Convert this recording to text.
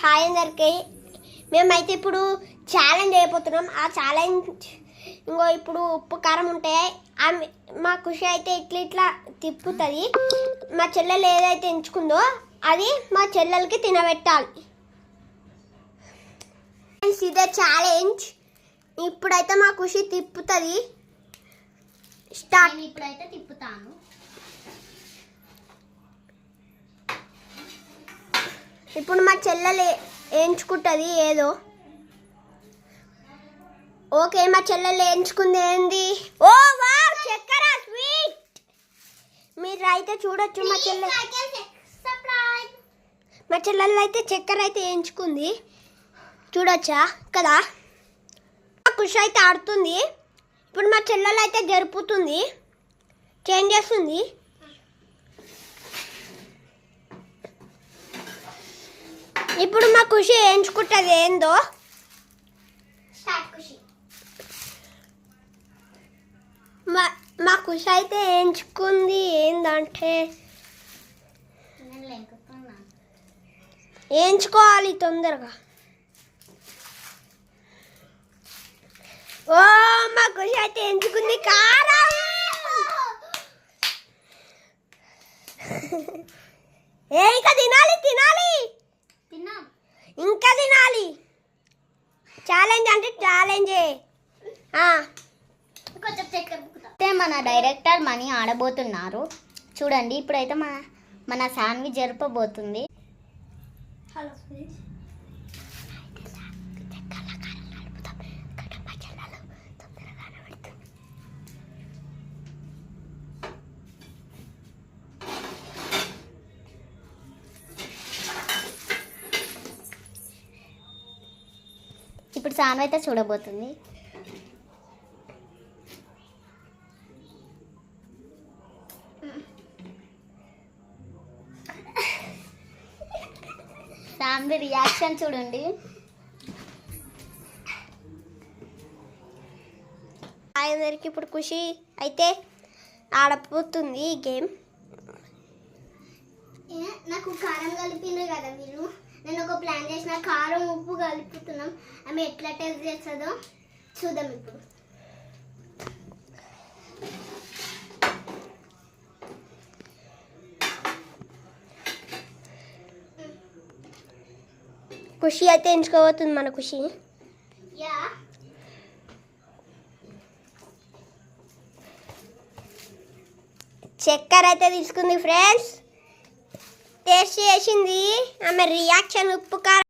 Hi అందరికి. మేమైతే ఇప్పుడు ఛాలెంజ్ అయిపోతున్నాం. ఆ ఛాలెంజ్ ఇంకో ఇప్పుడు ఉప్పు కారం ఉంటాయి. మా ఖుషి అయితే ఇట్లా ఇట్లా తిప్పుతుంది. మా చెల్లెలు ఏదైతే ఎంచుకుందో అది మా చెల్లెలకి తినబెట్టాలి. ఇదే ఛాలెంజ్. ఇప్పుడైతే మా ఖుషి తిప్పుతుంది. స్టార్ట్. ఇప్పుడైతే తిప్పుతాను. ఇప్పుడు మా చెల్లెలు ఎంచుకుంటుంది ఏదో. ఓకే, మా చెల్లెలు ఎంచుకుంది ఏంది? ఓ వావ్, చక్కెర స్వీట్. మీరు అయితే చూడొచ్చు. మా చెల్లెలు అయితే చక్కెర అయితే ఎంచుకుంది, చూడొచ్చా కదా. ఖుషి అయితే ఆడుతుంది. ఇప్పుడు మా చెల్లెలు అయితే జరుపుతుంది, చేంజ్ చేస్తుంది. ఇప్పుడు మా ఖుషి ఎంచుకుంటుంది ఏందో. మా ఖుషి అయితే ఎంచుకుంది ఏందంటే, ఎంచుకోవాలి తొందరగా. ఓ మా ఖుషి అయితే ఎంచుకుంది కారం. ఇంకా తినాలి తినాలి ఇంకా తినాలి. ఛాలెంజ్ అంటే ఛాలెంజే. కొంచెం అయితే మన డైరెక్టర్ మనీ ఆడబోతున్నారు చూడండి. ఇప్పుడైతే మన శాన్వి జరపబోతుంది. ఇప్పుడు శాన్వి అయితే చూడబోతుంది. శాన్వి రియాక్షన్ చూడండి. అందరికి ఇప్పుడు ఖుషి అయితే ఆడపోతుంది ఈ గేమ్. నాకు కారం కలిపిండ్రు కదా మీరు. నేను ఒక ప్లాన్ చేసిన, కారం ఉప్పు కలుపుతున్నాం. ఆమె ఎట్లా టేస్ట్ చేస్తుందో చూద్దాం ఇప్పుడు. ఖుషి అయితే ఎంచుకోబోతుంది మన ఖుషి. చక్కెర అయితే తీసుకుంది ఫ్రెండ్స్. టేస్ట్ చేసింది. ఆమె రియాక్షన్ ఉప్పు కారం